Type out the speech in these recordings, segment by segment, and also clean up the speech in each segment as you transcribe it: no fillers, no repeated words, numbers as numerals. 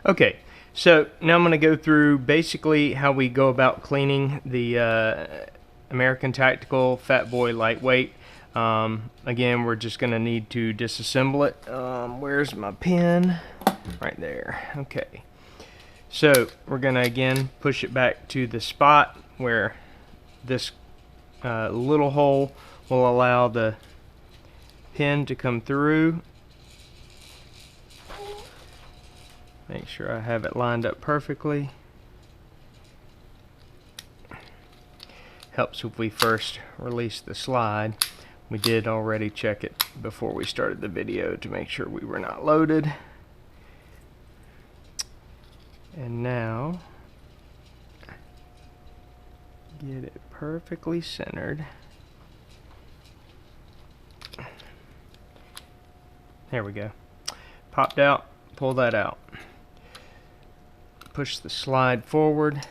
Okay, so now I'm going to go through basically how we go about cleaning the American Tactical Fatboy Lightweight. Again, we're just going to need to disassemble it. Where's my pin? Right there. Okay. So we're going to again push it back to the spot where this little hole will allow the pin to come through. Make sure I have it lined up perfectly. Helps if we first release the slide. We did already check it before we started the video to make sure we were not loaded. And now, get it perfectly centered. There we go. Popped out, pull that out. Push the slide forward.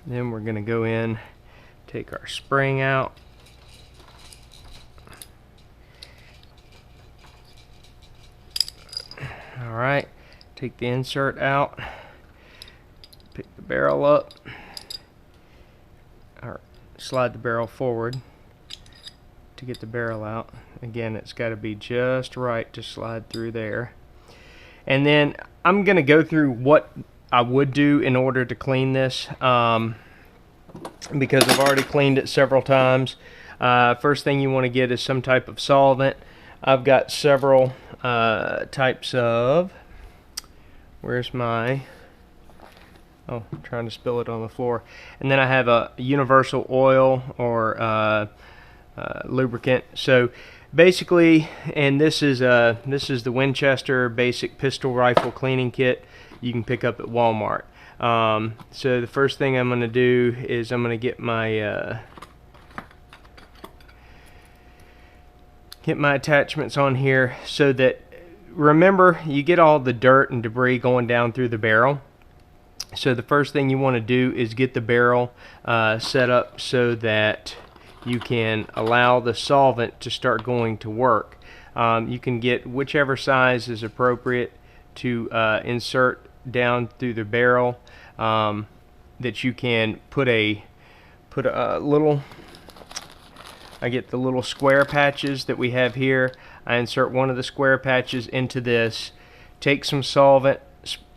Then we're going to go in, take our spring out. Alright, take the insert out, pick the barrel up, or slide the barrel forward to get the barrel out. Again, it's got to be just right to slide through there. And then I'm going to go through what I would do in order to clean this, because I've already cleaned it several times. First thing you want to get is some type of solvent. I've got several types of, where's my, oh, I'm trying to spill it on the floor. And then I have a universal oil or lubricant. So basically, and this is the Winchester basic pistol rifle cleaning kit you can pick up at Walmart. So the first thing I'm going to do is I'm going to get my attachments on here, so that, remember, you get all the dirt and debris going down through the barrel. So the first thing you want to do is get the barrel set up so that you can allow the solvent to start going to work. You can get whichever size is appropriate to insert down through the barrel, that you can put a little, I get the little square patches that we have here. I insert one of the square patches into this, take some solvent,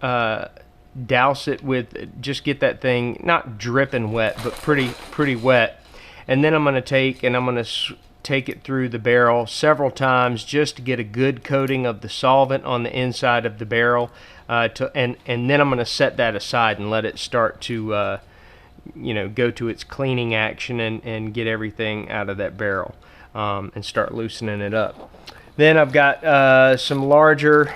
douse it with, just get that thing not dripping wet, but pretty wet. And then I'm going to take it through the barrel several times just to get a good coating of the solvent on the inside of the barrel, and then I'm going to set that aside and let it start to go to its cleaning action and get everything out of that barrel, and start loosening it up. Then I've got some larger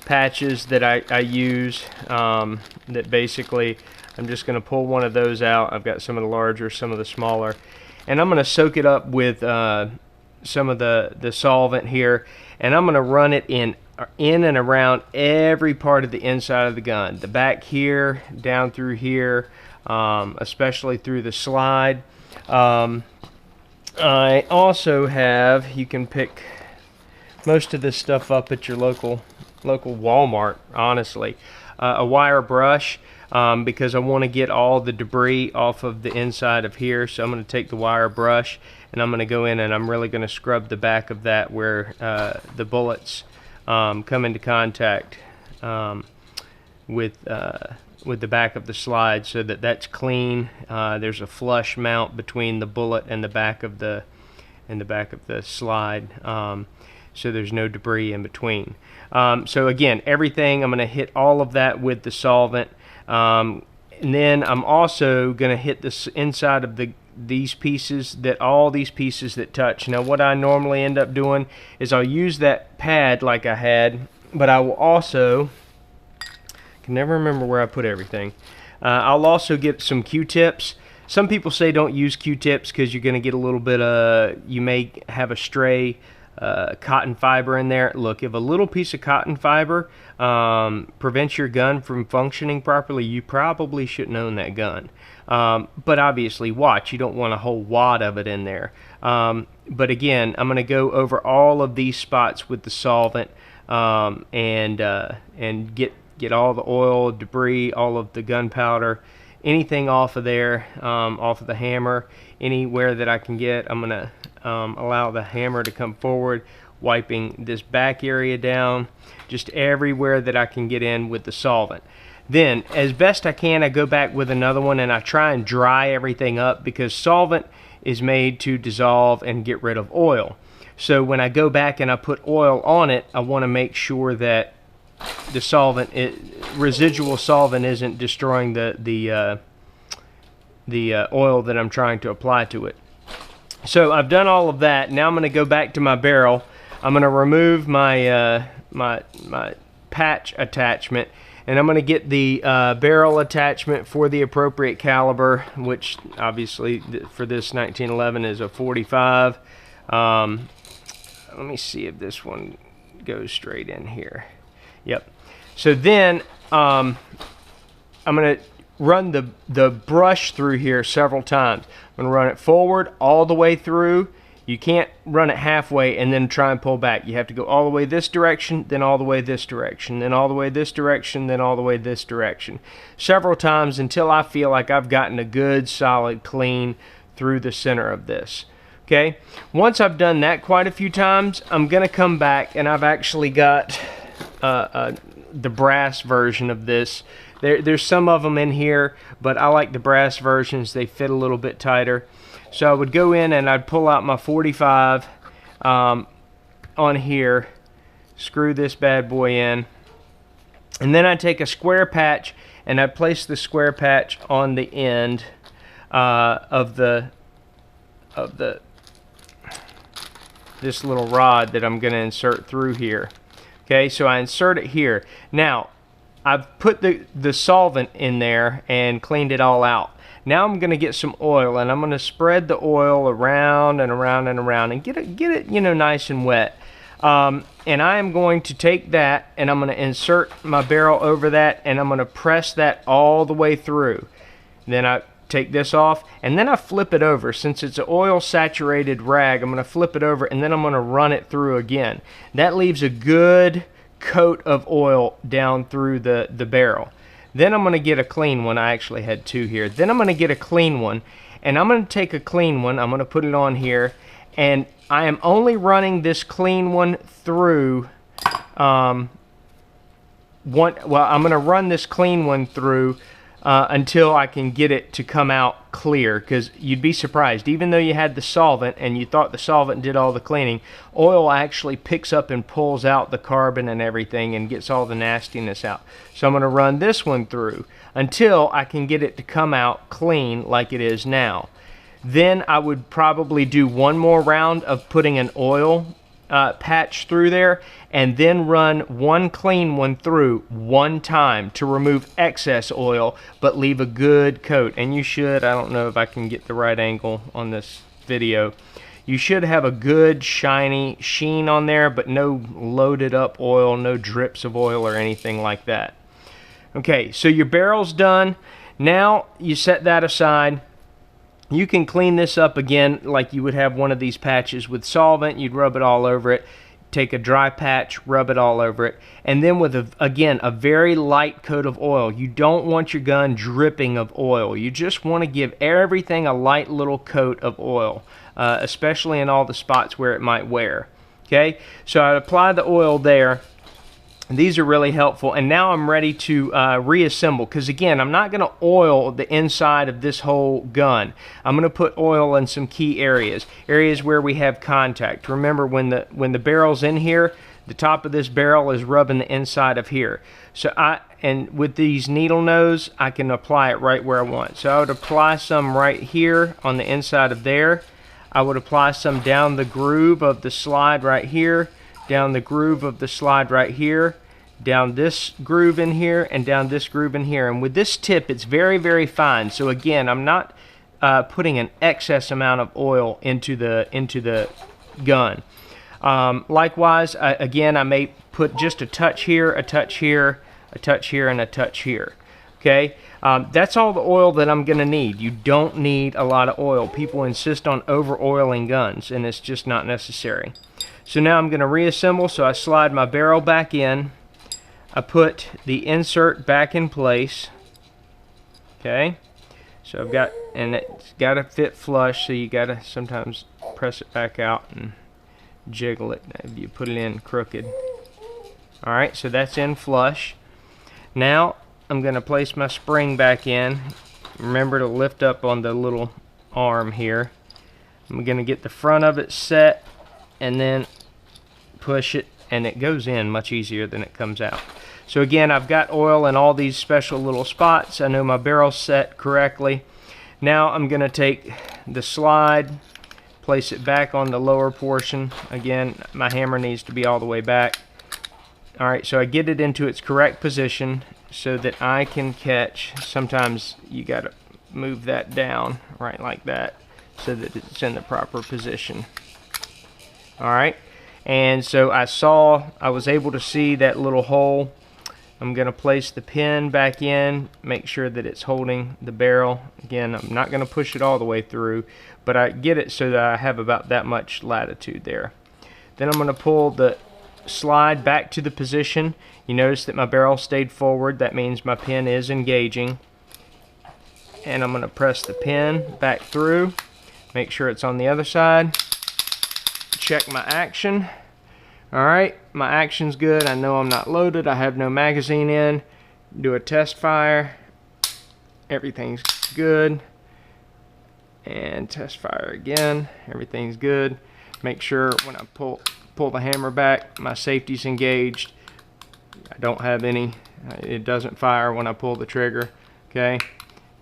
patches that I use, that basically I'm just going to pull one of those out. I've got some of the larger, some of the smaller, and I'm going to soak it up with some of the solvent here, and I'm going to run it in and around every part of the inside of the gun, the back here, down through here, especially through the slide. I also have, you can pick most of this stuff up at your local Walmart, honestly, a wire brush, because I want to get all the debris off of the inside of here. So I'm going to take the wire brush and I'm going to go in and I'm really going to scrub the back of that where the bullets come into contact with the back of the slide, so that that's clean. There's a flush mount between the bullet and the back of the slide, so there's no debris in between. So again, everything, I'm going to hit all of that with the solvent, and then I'm also going to hit this inside of all these pieces that touch. Now what I normally end up doing is I'll use that pad like I had, but I will also, can never remember where I put everything. I'll also get some Q-tips. Some people say don't use Q-tips because you're going to get a little bit of, you may have a stray cotton fiber in there. Look, if a little piece of cotton fiber prevents your gun from functioning properly, you probably shouldn't own that gun. But obviously, watch, you don't want a whole wad of it in there. But again, I'm going to go over all of these spots with the solvent and get all the oil, debris, all of the gunpowder, anything off of there, off of the hammer, anywhere that I can get. I'm going to allow the hammer to come forward, wiping this back area down, just everywhere that I can get in with the solvent. Then, as best I can, I go back with another one and I try and dry everything up, because solvent is made to dissolve and get rid of oil. So when I go back and I put oil on it, I want to make sure that the solvent, residual solvent, isn't destroying the oil that I'm trying to apply to it. So I've done all of that. Now I'm going to go back to my barrel. I'm going to remove my my patch attachment, and I'm going to get the barrel attachment for the appropriate caliber, which obviously for this 1911 is a 45. Let me see if this one goes straight in here. Yep. So then I'm going to run the brush through here several times. I'm going to run it forward all the way through. You can't run it halfway and then try and pull back. You have to go all the way this direction, then all the way this direction, then all the way this direction, then all the way this direction. Several times until I feel like I've gotten a good solid clean through the center of this. Okay, once I've done that quite a few times, I'm going to come back, and I've actually got the brass version of this. There's some of them in here, but I like the brass versions. They fit a little bit tighter. So I would go in and I'd pull out my 45 on here, screw this bad boy in, and then I'd take a square patch and I'd place the square patch on the end of this little rod that I'm going to insert through here. Okay, so I insert it here. Now, I've put the solvent in there and cleaned it all out. Now I'm going to get some oil, and I'm going to spread the oil around and around and around and get it, you know, nice and wet. And I am going to take that and I'm going to insert my barrel over that, and I'm going to press that all the way through. Then I take this off, and then I flip it over. Since it's an oil saturated rag, I'm going to flip it over, and then I'm going to run it through again. That leaves a good coat of oil down through the barrel. Then I'm going to get a clean one. I actually had two here. Then I'm going to get a clean one, and I'm going to take a clean one. I'm going to put it on here, and I am only running this clean one through I'm going to run this clean one through until I can get it to come out clear, because you'd be surprised, even though you had the solvent and you thought the solvent did all the cleaning, oil actually picks up and pulls out the carbon and everything and gets all the nastiness out. So I'm going to run this one through until I can get it to come out clean like it is now. Then I would probably do one more round of putting an oil patch through there, and then run one clean one through one time to remove excess oil but leave a good coat. And you should, I don't know if I can get the right angle on this video, you should have a good shiny sheen on there, but no loaded up oil, no drips of oil or anything like that. Okay, so your barrel's done. Now you set that aside. You can clean this up again like you would have one of these patches with solvent. You'd rub it all over it. Take a dry patch, rub it all over it, and then with again a very light coat of oil. You don't want your gun dripping of oil. You just want to give everything a light little coat of oil, especially in all the spots where it might wear. Okay, so I apply the oil there. These are really helpful, and now I'm ready to reassemble, because again, I'm not going to oil the inside of this whole gun. I'm going to put oil in some key areas where we have contact. Remember, when the barrel's in here, the top of this barrel is rubbing the inside of here. So and with these needle nose, I can apply it right where I want. So I would apply some right here on the inside of there. I would apply some down the groove of the slide right here, down the groove of the slide right here, down this groove in here, and down this groove in here. And with this tip, it's very, very fine. So again, I'm not putting an excess amount of oil into the gun. Likewise, again, I may put just a touch here, a touch here, a touch here, and a touch here. Okay, that's all the oil that I'm going to need. You don't need a lot of oil. People insist on over-oiling guns, and it's just not necessary. So now I'm going to reassemble, so I slide my barrel back in. I put the insert back in place. Okay, so I've got, and it's got to fit flush, so you got to sometimes press it back out and jiggle it if you put it in crooked. Alright, so that's in flush. Now I'm going to place my spring back in. Remember to lift up on the little arm here. I'm going to get the front of it set and then push it, and it goes in much easier than it comes out. So again, I've got oil in all these special little spots. I know my barrel's set correctly. Now I'm going to take the slide, place it back on the lower portion. Again, my hammer needs to be all the way back. Alright, so I get it into its correct position so that I can catch. Sometimes you got to move that down right like that so that it's in the proper position. Alright, and so I was able to see that little hole. I'm going to place the pin back in, make sure that it's holding the barrel. Again, I'm not going to push it all the way through, but I get it so that I have about that much latitude there. Then I'm going to pull the slide back to the position. You notice that my barrel stayed forward. That means my pin is engaging. And I'm going to press the pin back through, make sure it's on the other side. Check my action. Alright, my action's good. I know I'm not loaded. I have no magazine in. Do a test fire. Everything's good. And test fire again. Everything's good. Make sure when I pull the hammer back, my safety's engaged. I don't have any. It doesn't fire when I pull the trigger. Okay,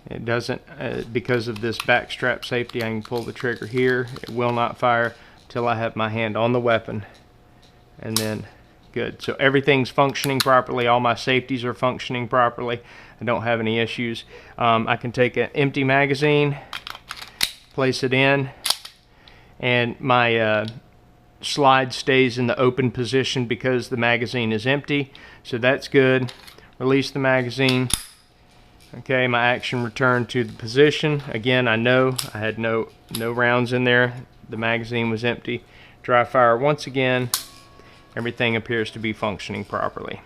it doesn't because of this back strap safety. I can pull the trigger here. It will not fire till I have my hand on the weapon. And then good. So everything's functioning properly. All my safeties are functioning properly. I don't have any issues. I can take an empty magazine, place it in, and my slide stays in the open position because the magazine is empty. So that's good. Release the magazine. Okay, my action returned to the position. Again, I know I had no rounds in there. The magazine was empty. Dry fire once again. Everything appears to be functioning properly.